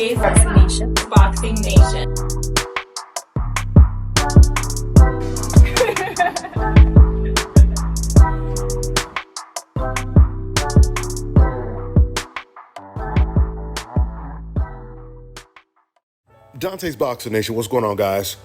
Dante's Boxing Nation. Dante's Boxing Nation, what's going on, guys?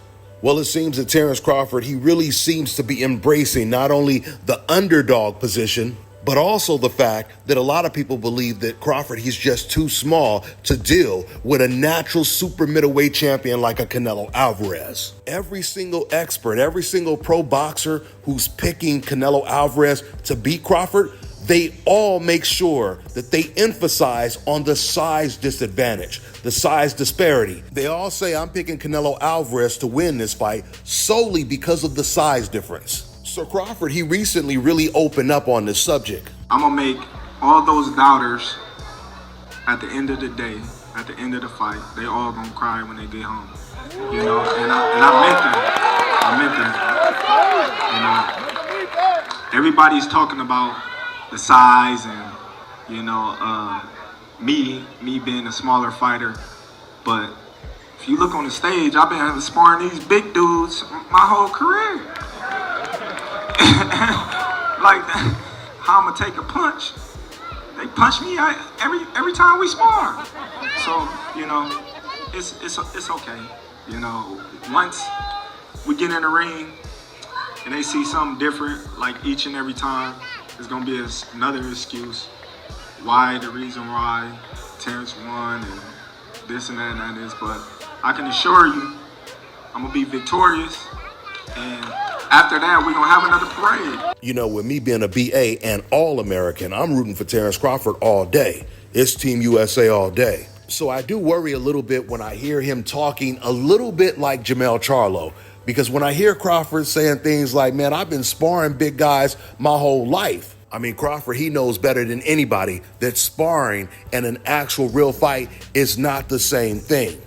Well, it seems that Terence Crawford, he really seems to be embracing not only the underdog position, but also the fact that a lot of people believe that Crawford, he's just too small to deal with a natural super middleweight champion like a Canelo Alvarez. Every single expert, every single pro boxer who's picking Canelo Alvarez to beat Crawford, they all make sure that they emphasize on the size disadvantage, the size disparity. They all say, I'm picking Canelo Alvarez to win this fight solely because of the size difference. So Crawford, he recently really opened up on this subject. I'm gonna make all those doubters at the end of the day, at the end of the fight, they all gonna cry when they get home. You know, and I meant that. You know, everybody's talking about the size and, you know, me being a smaller fighter. But if you look on the stage, I've been sparring these big dudes my whole career. Like, how I'm gonna take a punch? They punch me every time we spar. So, you know, it's okay. You know, once we get in the ring and they see something different, like each and every time, it's gonna be another excuse why, the reason why Terence won and this and that and that is. But I can assure you, I'm gonna be victorious. And after that, we're going to have another parade. You know, with me being a BA and All-American, I'm rooting for Terence Crawford all day. It's Team USA all day. So I do worry a little bit when I hear him talking a little bit like Jamel Charlo. Because when I hear Crawford saying things like, man, I've been sparring big guys my whole life. I mean, Crawford, he knows better than anybody that sparring and an actual real fight is not the same thing.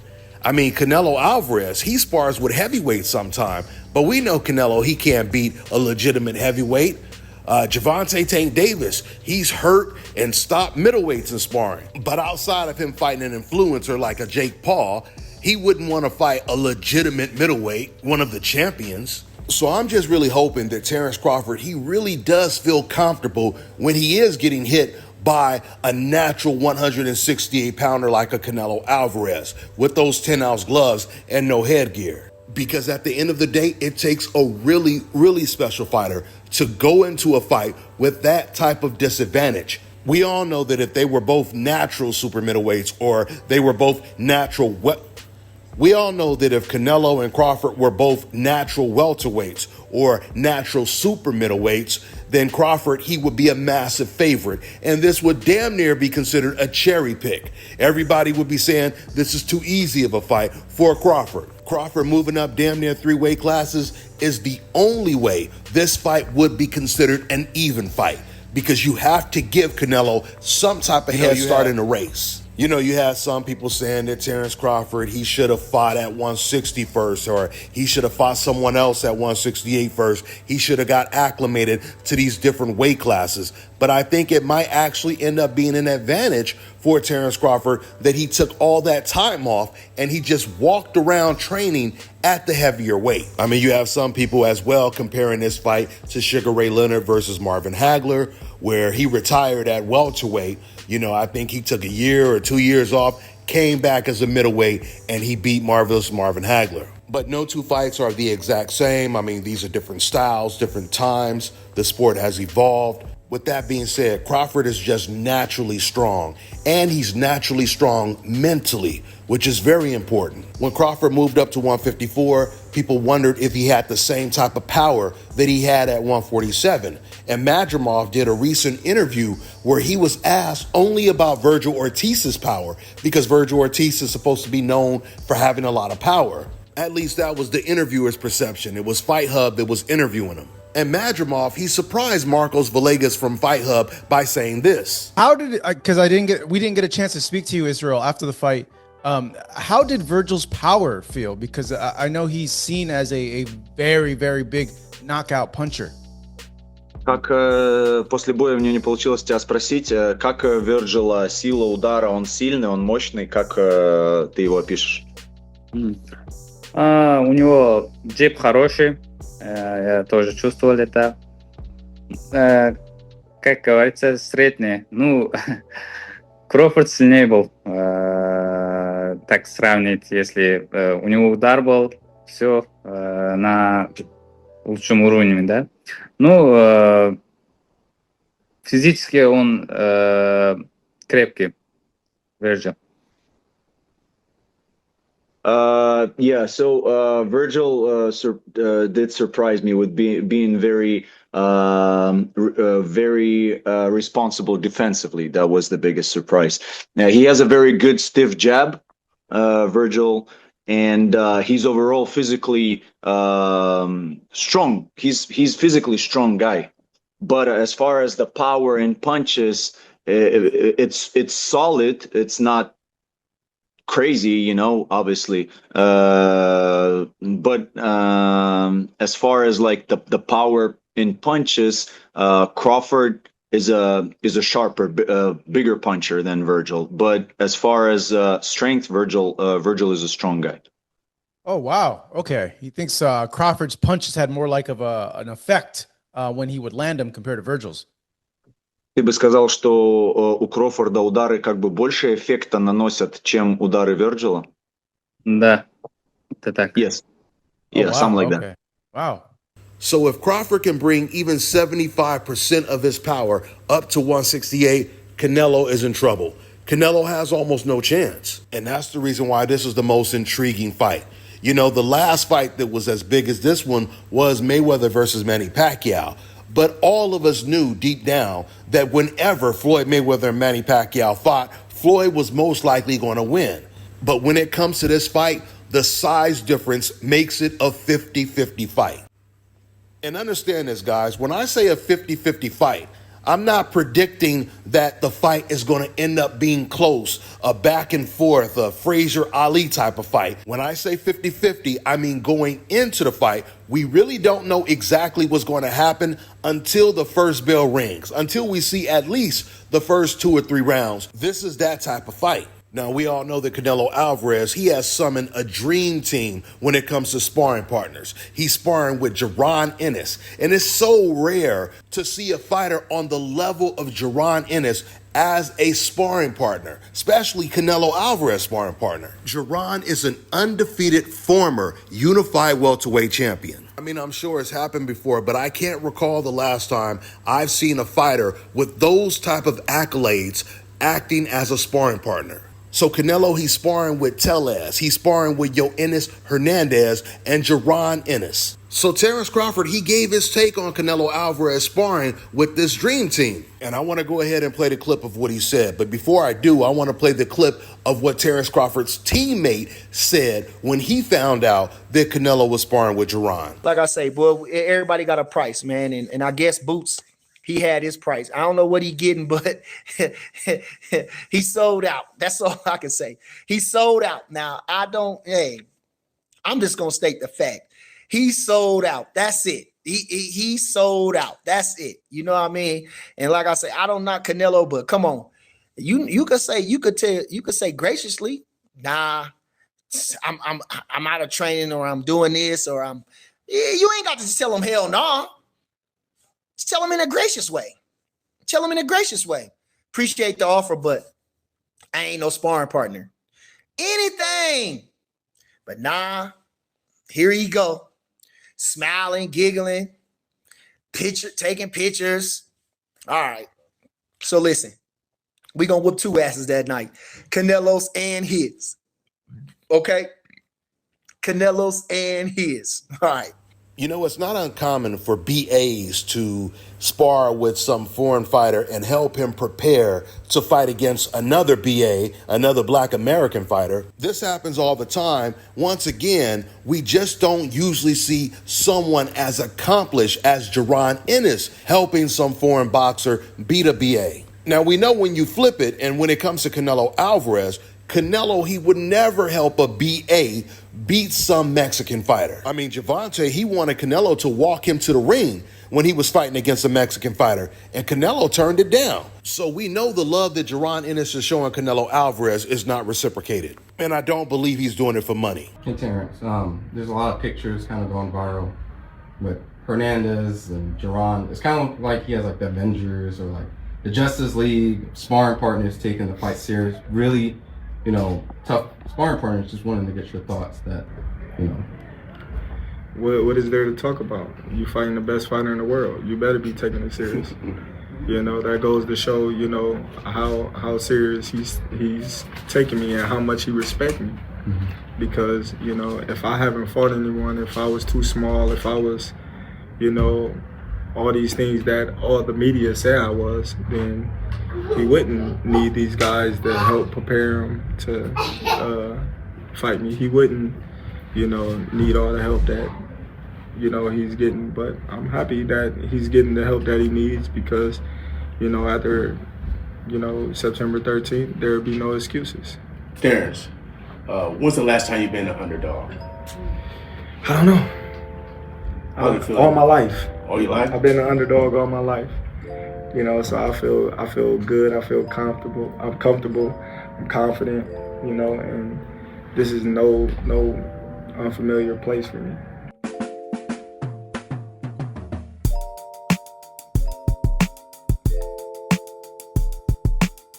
I mean, Canelo Alvarez, he spars with heavyweights sometime, but we know Canelo, he can't beat a legitimate heavyweight. Gervonta Tank Davis, he's hurt and stopped middleweights in sparring. But outside of him fighting an influencer like a Jake Paul, he wouldn't want to fight a legitimate middleweight, one of the champions. So I'm just really hoping that Terence Crawford, he really does feel comfortable when he is getting hit by a natural 168-pounder like a Canelo Alvarez with those 10-ounce gloves and no headgear. Because at the end of the day, it takes a really, really special fighter to go into a fight with that type of disadvantage. We all know that if they were both natural super middleweights or they were both natural we all know that if Canelo and Crawford were both natural welterweights or natural super middleweights, then Crawford, he would be a massive favorite. And this would damn near be considered a cherry pick. Everybody would be saying this is too easy of a fight for Crawford. Crawford moving up damn near 3 weight classes is the only way this fight would be considered an even fight, because you have to give Canelo some type of head start in the race. You know, you have some people saying that Terence Crawford, he should have fought at 160 first, or he should have fought someone else at 168 first. He should have got acclimated to these different weight classes. But I think it might actually end up being an advantage for Terence Crawford that he took all that time off and he just walked around training at the heavier weight. I mean, you have some people as well comparing this fight to Sugar Ray Leonard versus Marvin Hagler, where he retired at welterweight. You know, I think he took a year or 2 years off, came back as a middleweight, and he beat Marvelous Marvin Hagler. But no two fights are the exact same. I mean, these are different styles, different times. The sport has evolved. With that being said, Crawford is just naturally strong, and he's naturally strong mentally, which is very important. When Crawford moved up to 154, people wondered if he had the same type of power that he had at 147. And Madrimov did a recent interview where he was asked only about Virgil Ortiz's power, because Virgil Ortiz is supposed to be known for having a lot of power. At least that was the interviewer's perception. It was Fight Hub that was interviewing him. And Madrimov, he surprised Marcos Villegas from Fight Hub by saying this. How did it, because we didn't get a chance to speak to you, Israel, after the fight. How did Virgil's power feel? Because I know he's seen as a very, very big knockout puncher. Как после боя мне не получилось тебя спросить, как Вирджила сила удара, он сильный, он мощный, как ты его опишешь? У него джеб хороший, я тоже чувствовал это. Как говорится, средний. Ну, Кроуфорд сильнее был, так сравнить, если у него удар был, все на лучшем уровне, да. Ну, физически он крепкий, Virgil. Yeah, so Virgil did surprise me with being very responsible defensively. That was the biggest surprise. Now, he has a very good stiff jab, Virgil, and he's overall physically strong. He's physically strong guy. But as far as the power and punches, it's solid. It's not crazy, you know, obviously. But as far as like the power in punches, Crawford is a sharper, bigger puncher than Virgil. But as far as strength, Virgil is a strong guy. Oh, wow. Okay. He thinks Crawford's punches had more like of an effect when he would land them compared to Virgil's. Ты бы сказал, что у Крофорда удары как бы больше эффекта наносят, чем удары Вирджила? Да, это так. Yes. Yeah, wow. Something like that. Wow. So if Crawford can bring even 75% of his power up to 168, Canelo is in trouble. Canelo has almost no chance. And that's the reason why this is the most intriguing fight. You know, the last fight that was as big as this one was Mayweather versus Manny Pacquiao. But all of us knew deep down that whenever Floyd Mayweather and Manny Pacquiao fought, Floyd was most likely going to win. But when it comes to this fight, the size difference makes it a 50-50 fight. And understand this, guys, when I say a 50-50 fight, I'm not predicting that the fight is going to end up being close, a back and forth, a Frazier Ali type of fight. When I say 50-50, I mean going into the fight, we really don't know exactly what's going to happen until the first bell rings, until we see at least the first 2 or 3 rounds. This is that type of fight. Now, we all know that Canelo Alvarez, he has summoned a dream team when it comes to sparring partners. He's sparring with Jaron Ennis, and it's so rare to see a fighter on the level of Jaron Ennis as a sparring partner, especially Canelo Alvarez sparring partner. Jaron is an undefeated former unified welterweight champion. I mean, I'm sure it's happened before, but I can't recall the last time I've seen a fighter with those type of accolades acting as a sparring partner. So Canelo, he's sparring with Tellez, he's sparring with Yoenis Hernandez and Jaron Ennis. So Terence Crawford, he gave his take on Canelo Alvarez sparring with this dream team. And I want to go ahead and play the clip of what he said. But before I do, I want to play the clip of what Terence Crawford's teammate said when he found out that Canelo was sparring with Jaron. Like I say, boy, everybody got a price, man. And I guess Boots, he had his price. I don't know what he getting, but he sold out. That's all I can say. He sold out. Now, I'm just going to state the fact. He sold out. That's it. He sold out. That's it. You know what I mean? And like I say, I don't knock Canelo, but come on. You could say graciously, nah, I'm out of training, or I'm doing this, or you ain't got to tell him hell no. Nah. Just tell him in a gracious way. Tell him in a gracious way. Appreciate the offer, but I ain't no sparring partner. Anything. But nah, here you go. Smiling, giggling, taking pictures. All right. So listen, we're going to whoop 2 asses that night. Canelo's and his. Okay? Canelo's and his. All right. You know, it's not uncommon for BAs to spar with some foreign fighter and help him prepare to fight against another BA, another Black American fighter. This happens all the time. Once again, we just don't usually see someone as accomplished as Jaron Ennis helping some foreign boxer beat a BA. Now, we know when you flip it, and when it comes to Canelo Alvarez, Canelo, he would never help a BA beat some Mexican fighter. I mean, Gervonta, he wanted Canelo to walk him to the ring. when he was fighting against a Mexican fighter, and Canelo turned it down. So we know the love that Jaron Ennis is showing Canelo Alvarez is not reciprocated. And I don't believe he's doing it for money. Hey Terrence, there's a lot of pictures kind of going viral with Hernandez and Jaron. It's kind of like he has like the Avengers or like the Justice League sparring partners taking the fight serious. Really, tough sparring partners. Just wanted to get your thoughts that, What is there to talk about? You fighting the best fighter in the world. You better be taking it serious. That goes to show, how serious he's taking me and how much he respects me. Mm-hmm. Because, if I haven't fought anyone, if I was too small, if I was, all these things that all the media say I was, then he wouldn't need these guys to help prepare him to fight me. He wouldn't, need all the help that, he's getting. But I'm happy that he's getting the help that he needs because, after, September 13th, there'll be no excuses. Terrence, when's the last time you've been an underdog? I don't know. All my life. All your life? I've been an underdog all my life. So I feel good. I feel comfortable. I'm comfortable. I'm confident. And this is no unfamiliar place for me.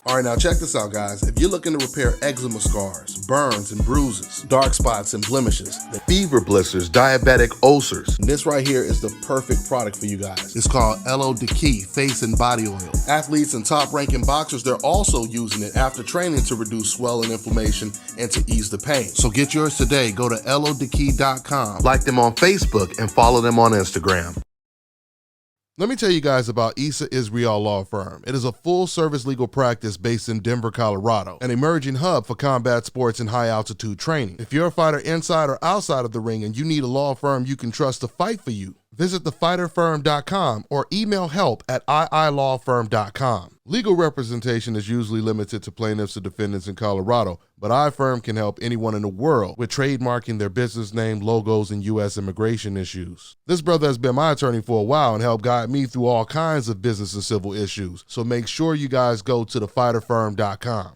All right, now check this out, guys. If you're looking to repair eczema scars, burns and bruises, dark spots and blemishes, the fever blisters, diabetic ulcers, this right here is the perfect product for you guys. It's called Elo Diki Face and Body Oil. Athletes and top-ranking boxers, they're also using it after training to reduce swelling, inflammation, and to ease the pain. So get yours today. Go to elodiki.com, like them on Facebook, and follow them on Instagram. Let me tell you guys about Issa Israel Law Firm. It is a full-service legal practice based in Denver, Colorado, an emerging hub for combat sports and high-altitude training. If you're a fighter inside or outside of the ring and you need a law firm you can trust to fight for you, visit thefighterfirm.com or email help@iilawfirm.com. Legal representation is usually limited to plaintiffs or defendants in Colorado, but iFirm can help anyone in the world with trademarking their business name, logos, and U.S. immigration issues. This brother has been my attorney for a while and helped guide me through all kinds of business and civil issues, so make sure you guys go to thefighterfirm.com.